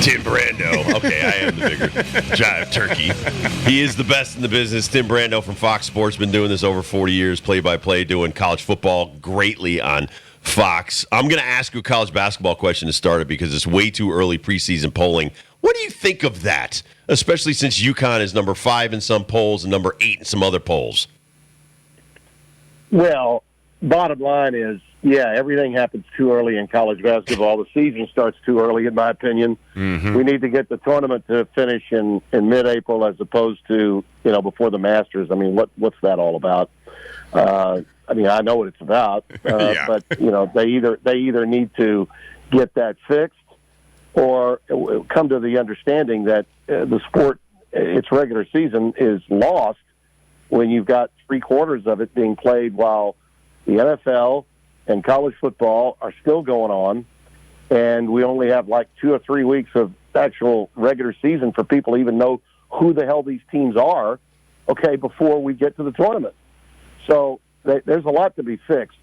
Tim Brando. Okay, I am the bigger jive turkey. He is the best in the business. Tim Brando from Fox Sports, been doing this over 40 years, play-by-play, doing college football greatly on Fox. I'm going to ask you a college basketball question to start it because it's way too early preseason polling. What do you think of that, especially since UConn is number 5 in some polls and number 8 in some other polls? Well, bottom line is, yeah, everything happens too early in college basketball. The season starts too early, in my opinion. Mm-hmm. We need to get the tournament to finish in mid-April as opposed to, before the Masters. I mean, what's that all about? I know what it's about, yeah. But they either need to get that fixed or come to the understanding that the sport, its regular season, is lost when you've got 3/4 of it being played while the NFL and college football are still going on, and we only have like 2 or 3 weeks of actual regular season for people to even know who the hell these teams are, okay, before we get to the tournament. So there's a lot to be fixed.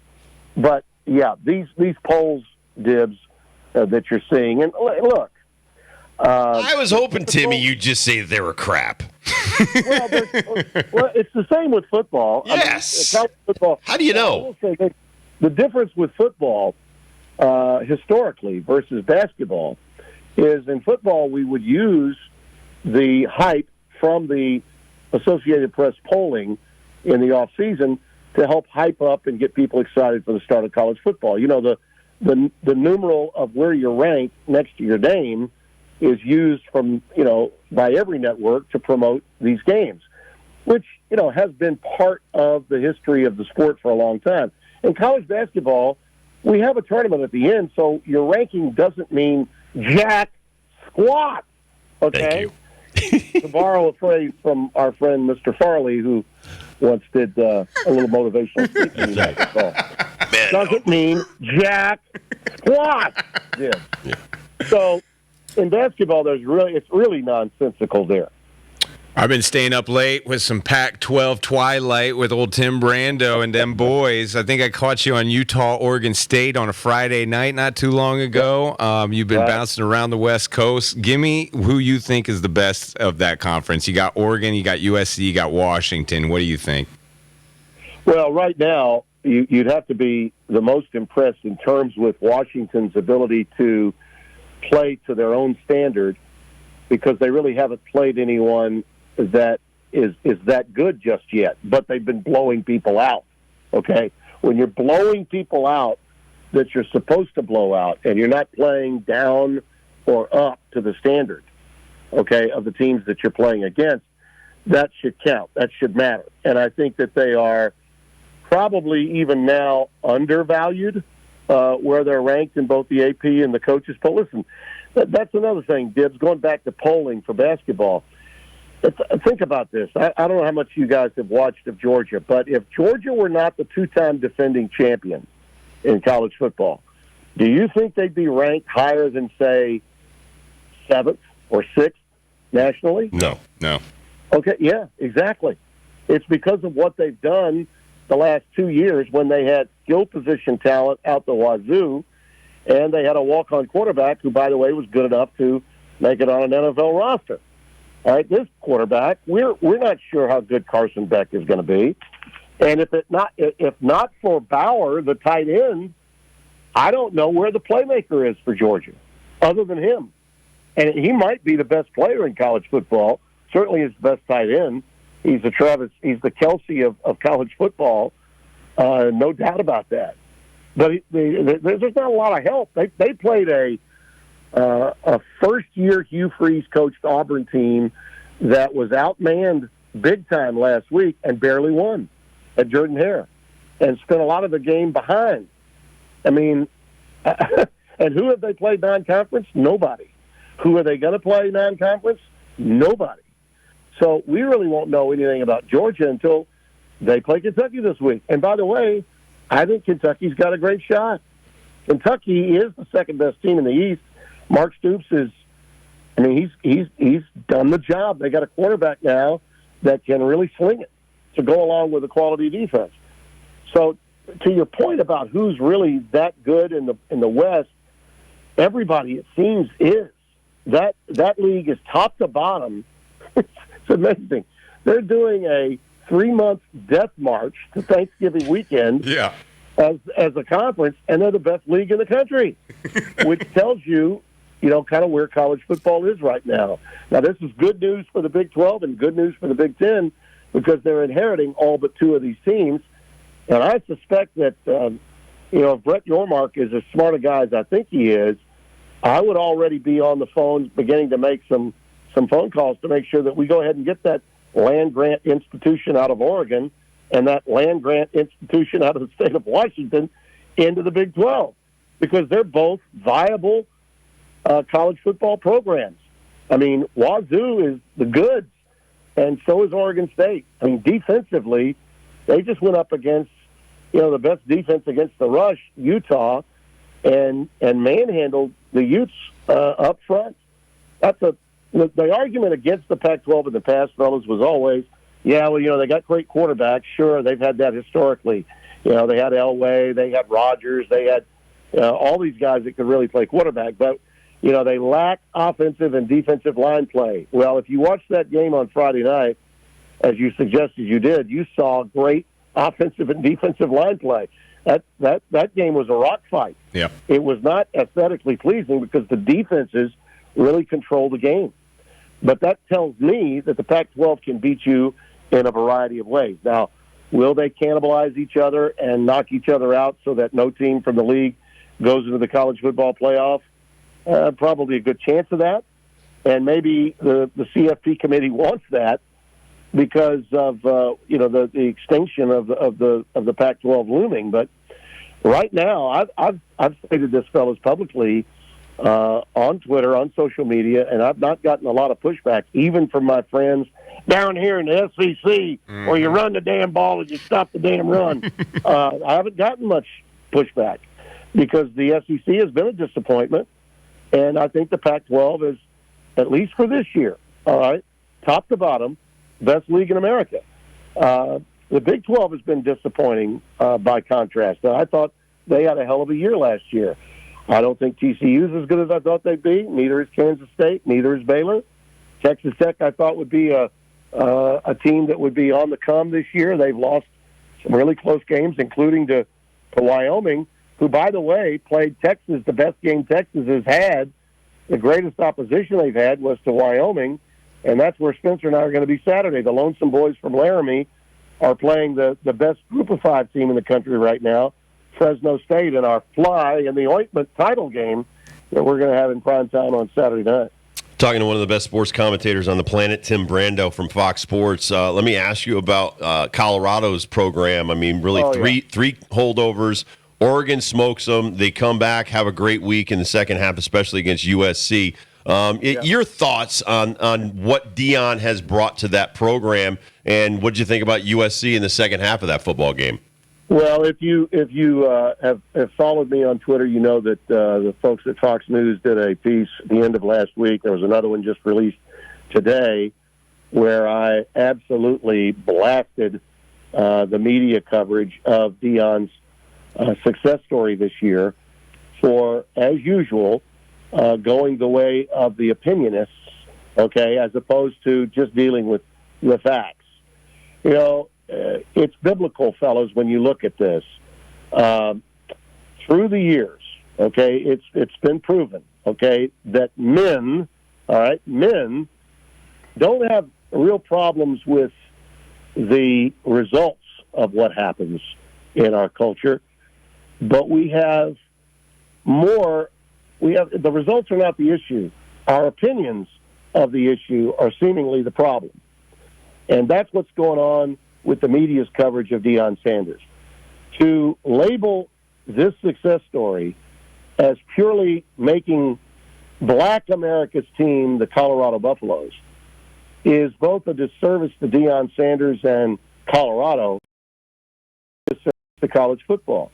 But, yeah, these polls, Dibs, that you're seeing, and look. I was hoping, Timmy, you'd just say they were crap. well, it's the same with football. Yes. I mean, football, how do you know? I will say that the difference with football historically versus basketball is in football we would use the hype from the Associated Press polling in the off season to help hype up and get people excited for the start of college football. The numeral of where you're ranked next to your name is used from by every network to promote these games, which has been part of the history of the sport for a long time. In college basketball, we have a tournament at the end, so your ranking doesn't mean jack squat. Okay? Thank you. To borrow a phrase from our friend Mr. Farley, who once did a little motivational speaking. Doesn't mean jack squat. Yeah. So in basketball, it's really nonsensical there. I've been staying up late with some Pac-12 Twilight with old Tim Brando and them boys. I think I caught you on Utah-Oregon State on a Friday night not too long ago. You've been bouncing around the West Coast. Give me who you think is the best of that conference. You got Oregon, you got USC, you got Washington. What do you think? Well, right now, you'd have to be the most impressed in terms with Washington's ability to play to their own standard because they really haven't played anyone that is that good just yet, but they've been blowing people out, okay? When you're blowing people out that you're supposed to blow out and you're not playing down or up to the standard, okay, of the teams that you're playing against, that should count. That should matter. And I think that they are probably even now undervalued where they're ranked in both the AP and the coaches poll. Listen, that's another thing, Dibs, going back to polling for basketball. Think about this. I don't know how much you guys have watched of Georgia, but if Georgia were not the 2-time defending champion in college football, do you think they'd be ranked higher than, say, 7th or 6th nationally? No. Okay, yeah, exactly. It's because of what they've done the last 2 years when they had skill position talent out the wazoo, and they had a walk-on quarterback who, by the way, was good enough to make it on an NFL roster. All right, this quarterback, we're not sure how good Carson Beck is going to be, and if not for Bauer, the tight end, I don't know where the playmaker is for Georgia, other than him, and he might be the best player in college football. Certainly, his best tight end. He's the Kelsey of college football, no doubt about that. But there's not a lot of help. They played a first-year Hugh Freeze coached Auburn team that was outmanned big time last week and barely won at Jordan-Hare and spent a lot of the game behind. I mean, and who have they played non-conference? Nobody. Who are they going to play non-conference? Nobody. So we really won't know anything about Georgia until they play Kentucky this week. And by the way, I think Kentucky's got a great shot. Kentucky is the second-best team in the East. Mark Stoops he's done the job. They got a quarterback now that can really sling it to go along with a quality defense. So to your point about who's really that good in the West, everybody, it seems, is. that league is top to bottom. It's amazing. They're doing a 3-month death march to Thanksgiving weekend. Yeah. As a conference, and they're the best league in the country, which tells you, kind of where college football is right now. Now, this is good news for the Big 12 and good news for the Big 10 because they're inheriting all but 2 of these teams. And I suspect that, if Brett Yormark is as smart a guy as I think he is, I would already be on the phone beginning to make some phone calls to make sure that we go ahead and get that land-grant institution out of Oregon and that land-grant institution out of the state of Washington into the Big 12 because they're both viable college football programs. I mean, Wazoo is the goods, and so is Oregon State. I mean, defensively, they just went up against, the best defense against the rush, Utah, and manhandled the Utes up front. The argument against the Pac-12 in the past, fellas, was always, they got great quarterbacks. Sure, they've had that historically. They had Elway, they had Rodgers, they had all these guys that could really play quarterback. But, they lack offensive and defensive line play. Well, if you watched that game on Friday night, as you suggested you did, you saw great offensive and defensive line play. That game was a rock fight. Yeah. It was not aesthetically pleasing because the defenses really control the game. But that tells me that the Pac-12 can beat you in a variety of ways. Now, will they cannibalize each other and knock each other out so that no team from the league goes into the college football playoff? Probably a good chance of that. And maybe the CFP committee wants that because of the extinction of the Pac-12 looming. But right now, I've stated this, fellas, publicly on Twitter, on social media, and I've not gotten a lot of pushback, even from my friends down here in the SEC, where you run the damn ball and you stop the damn run. I haven't gotten much pushback because the SEC has been a disappointment, and I think the Pac-12 is, at least for this year, all right, top to bottom, best league in America. The Big 12 has been disappointing by contrast. Now, I thought they had a hell of a year last year. I don't think TCU is as good as I thought they'd be. Neither is Kansas State. Neither is Baylor. Texas Tech, I thought, would be a team that would be on the come this year. They've lost some really close games, including to Wyoming, who, by the way, played Texas, the best game Texas has had. The greatest opposition they've had was to Wyoming, and that's where Spencer and I are going to be Saturday. The Lonesome Boys from Laramie are playing the best Group of 5 team in the country right now, Fresno State, in our fly in the ointment title game that we're going to have in prime time on Saturday night. Talking to one of the best sports commentators on the planet, Tim Brando from Fox Sports. Let me ask you about Colorado's program. I mean, really three holdovers. Oregon smokes them. They come back, have a great week in the second half, especially against USC. Your thoughts on what Deion has brought to that program, and what did you think about USC in the second half of that football game? Well, if you have followed me on Twitter, you know that the folks at Fox News did a piece at the end of last week. There was another one just released today where I absolutely blasted the media coverage of Deion's success story this year for, as usual, going the way of the opinionists, okay, as opposed to just dealing with the facts. It's biblical, fellas, when you look at this. Through the years, okay, it's been proven, okay, that men don't have real problems with the results of what happens in our culture, but we have the results are not the issue. Our opinions of the issue are seemingly the problem. And that's what's going on with the media's coverage of Deion Sanders. To label this success story as purely making Black America's team, the Colorado Buffaloes, is both a disservice to Deion Sanders and Colorado, to college football.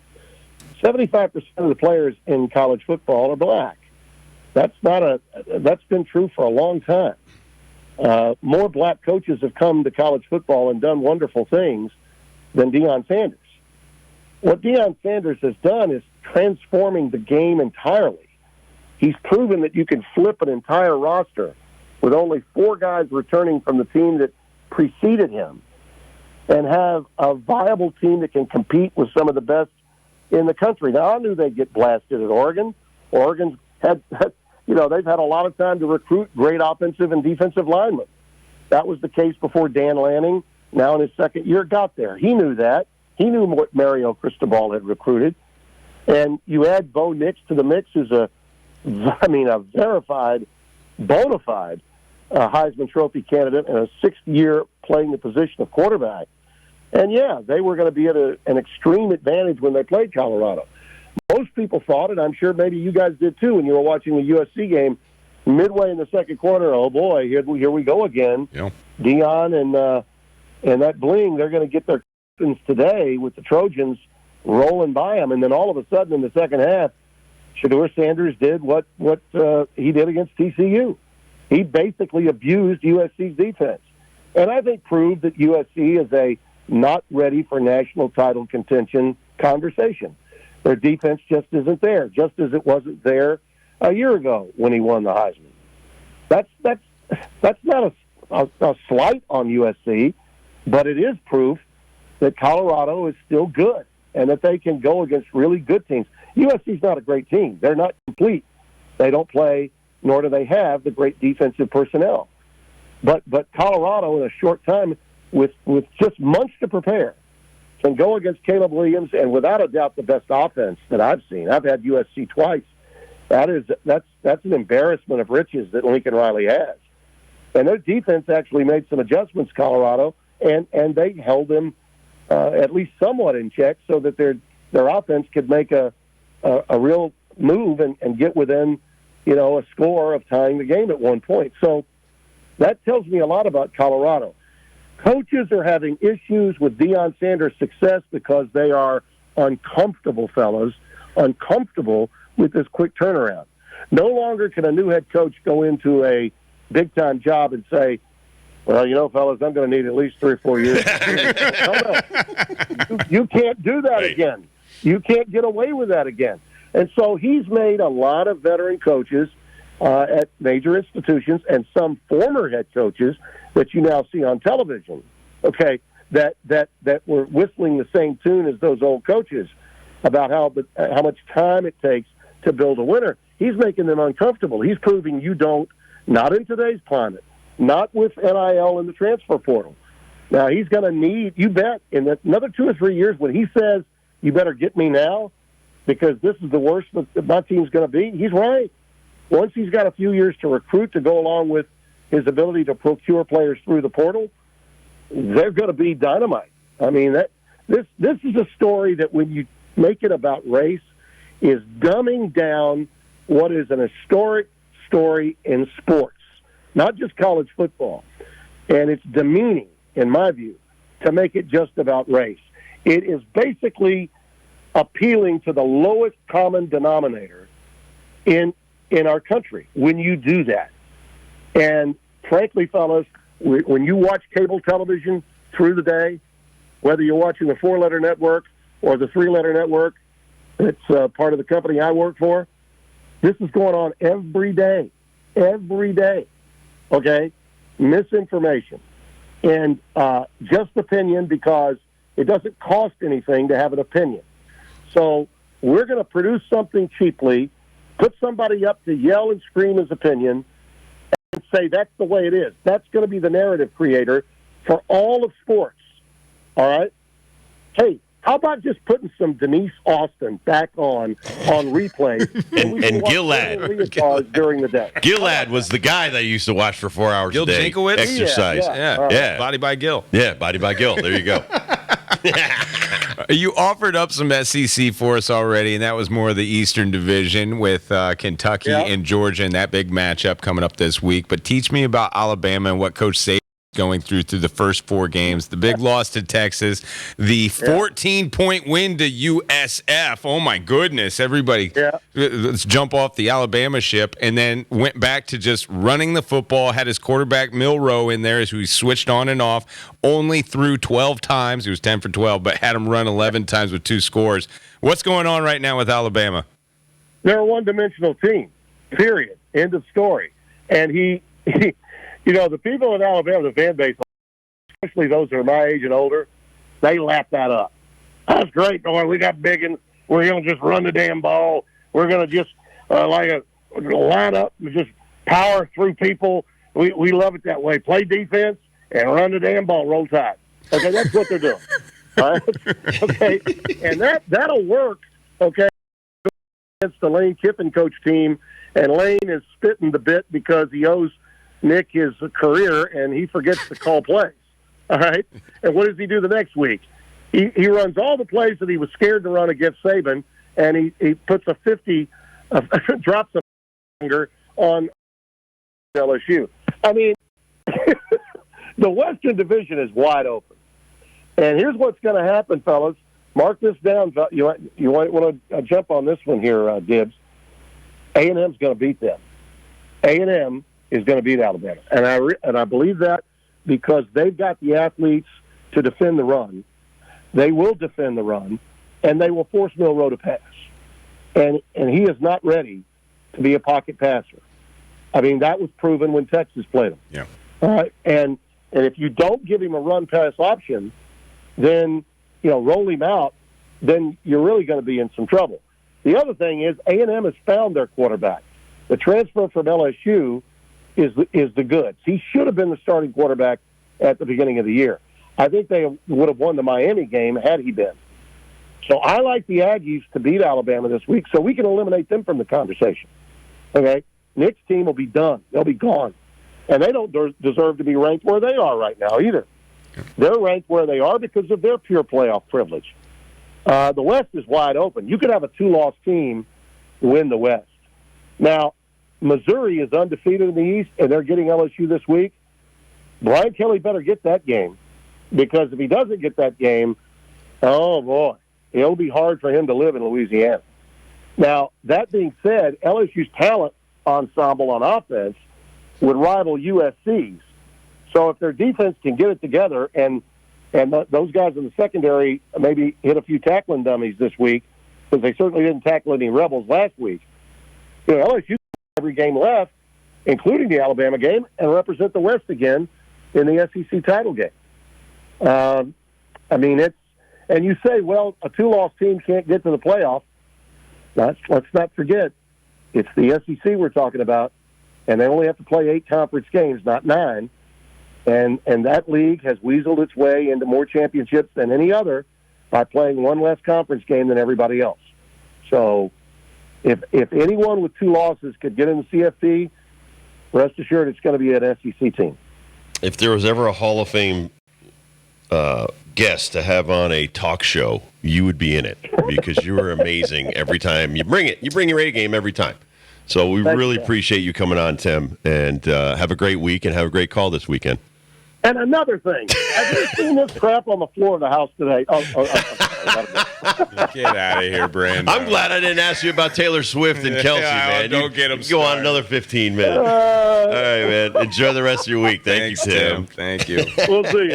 75% of the players in college football are black. That's been true for a long time. More black coaches have come to college football and done wonderful things than Deion Sanders. What Deion Sanders has done is transforming the game entirely. He's proven that you can flip an entire roster with only 4 guys returning from the team that preceded him and have a viable team that can compete with some of the best in the country. Now, I knew they'd get blasted at Oregon. Oregon's had they've had a lot of time to recruit great offensive and defensive linemen. That was the case before Dan Lanning, now in his second year, got there. He knew that. He knew what Mario Cristobal had recruited. And you add Bo Nix to the mix, who's a verified, bona fide Heisman Trophy candidate and a 6th year playing the position of quarterback. And, yeah, they were going to be at an extreme advantage when they played Colorado. Most people thought, and I'm sure maybe you guys did too when you were watching the USC game, midway in the second quarter, oh, boy, here we go again. Yeah. Dion and that Bling, they're going to get their confidence today with the Trojans rolling by them. And then all of a sudden in the second half, Shedeur Sanders did what he did against TCU. He basically abused USC's defense. And I think proved that USC is a not ready for national title contention conversation. Their defense just isn't there, just as it wasn't there a year ago when he won the Heisman. That's not a slight on USC, but it is proof that Colorado is still good and that they can go against really good teams. USC's not a great team. They're not complete. They don't play, nor do they have the great defensive personnel. But Colorado, in a short time, with just months to prepare, can go against Caleb Williams and without a doubt the best offense that I've seen. I've had USC twice. That's an embarrassment of riches that Lincoln Riley has. And their defense actually made some adjustments, Colorado, and they held them at least somewhat in check so that their offense could make a real move and get within, a score of tying the game at one point. So that tells me a lot about Colorado. Coaches are having issues with Deion Sanders' success because they are uncomfortable, fellas, uncomfortable with this quick turnaround. No longer can a new head coach go into a big-time job and say, well, fellas, I'm going to need at least 3 or 4 years. No. You can't do that again. You can't get away with that again. And so he's made a lot of veteran coaches at major institutions and some former head coaches that you now see on television, okay, that were whistling the same tune as those old coaches about how much time it takes to build a winner. He's making them uncomfortable. He's proving you don't, not in today's climate, not with NIL and the transfer portal. Now, he's going to need, you bet, in another 2 or 3 years when he says, you better get me now because this is the worst that my team's going to be, he's right. Once he's got a few years to recruit to go along with his ability to procure players through the portal, they're going to be dynamite. I mean, this is a story that when you make it about race is dumbing down what is an historic story in sports, not just college football. And it's demeaning, in my view, to make it just about race. It is basically appealing to the lowest common denominator in our country when you do that. And frankly, fellas, when you watch cable television through the day, whether you're watching the 4-letter network or the 3-letter network, it's part of the company I work for, this is going on every day, okay? Misinformation and just opinion because it doesn't cost anything to have an opinion. So we're going to produce something cheaply, put somebody up to yell and scream his opinion, and say that's the way it is. That's going to be the narrative creator for all of sports. All right? Hey, how about just putting some Denise Austin back on replay and Gillad during the day? Gillad was the guy that I used to watch for 4 hours Gil a day. Jankowicz? Exercise. Yeah. Body by Gil. Yeah, Body by Gil. There you go. You offered up some SEC for us already, and that was more of the Eastern Division with Kentucky and Georgia and that big matchup coming up this week. But teach me about Alabama and what Coach Saban is going through the first 4 games. The big loss to Texas, the 14-point win to USF. Oh, my goodness. Everybody, let's jump off the Alabama ship, and then went back to just running the football, had his quarterback Milroe in there as we switched on and off, only threw 12 times. He was 10 for 12, but had him run 11 times with 2 scores. What's going on right now with Alabama? They're a one-dimensional team. Period. End of story. And he the people in Alabama, the fan base, especially those that are my age and older, they lap that up. That's great, boy. We got big and we're going to just run the damn ball. We're going to just line up and just power through people. We love it that way. Play defense and run the damn ball. Roll Tide. Okay, that's what they're doing. All right? Okay, and that'll work. Okay, against the Lane Kiffin coach team, and Lane is spitting the bit because he owes Nick his career, and he forgets to call plays. All right, and what does he do the next week? He runs all the plays that he was scared to run against Saban, and he puts a 50, drops a finger on LSU. I mean, the Western Division is wide open. And here's what's going to happen, fellas. Mark this down. You want to jump on this one here, Gibbs. A&M's going to beat them. A&M is going to beat Alabama. And I believe that because they've got the athletes to defend the run. They will defend the run, and they will force Milroe to pass. And he is not ready to be a pocket passer. I mean, that was proven when Texas played him. Yeah. All right. And if you don't give him a run-pass option, then, roll him out, then you're really going to be in some trouble. The other thing is A&M has found their quarterback. The transfer from LSU is the goods. He should have been the starting quarterback at the beginning of the year. I think they would have won the Miami game had he been. So I like the Aggies to beat Alabama this week so we can eliminate them from the conversation. Okay? Nick's team will be done. They'll be gone. And they don't deserve to be ranked where they are right now either. They're ranked where they are because of their pure playoff privilege. The West is wide open. You could have a two-loss team win the West. Now, Missouri is undefeated in the East, and they're getting LSU this week. Brian Kelly better get that game because if he doesn't get that game, oh, boy, it'll be hard for him to live in Louisiana. Now, that being said, LSU's talent ensemble on offense would rival USC's. So if their defense can get it together and those guys in the secondary maybe hit a few tackling dummies this week, because they certainly didn't tackle any Rebels last week, LSU every game left, including the Alabama game, and represent the West again in the SEC title game. And you say, well, a two-loss team can't get to the playoff. Let's not forget, it's the SEC we're talking about, and they only have to play 8 conference games, not 9. And that league has weaseled its way into more championships than any other by playing one less conference game than everybody else. So if anyone with 2 losses could get in the CFP, rest assured it's going to be an SEC team. If there was ever a Hall of Fame guest to have on a talk show, you would be in it because you are amazing every time you bring it. You bring your A game every time. So we really appreciate you coming on, Tim, and have a great week and have a great call this weekend. And another thing, have you seen this crap on the floor of the house today? Get out of here, Brando. I'm glad I didn't ask you about Taylor Swift and Kelsey, man. Don't get him go on another 15 minutes. All right, man. Enjoy the rest of your week. Thanks, you, Tim. Tim. Thank you. We'll see you.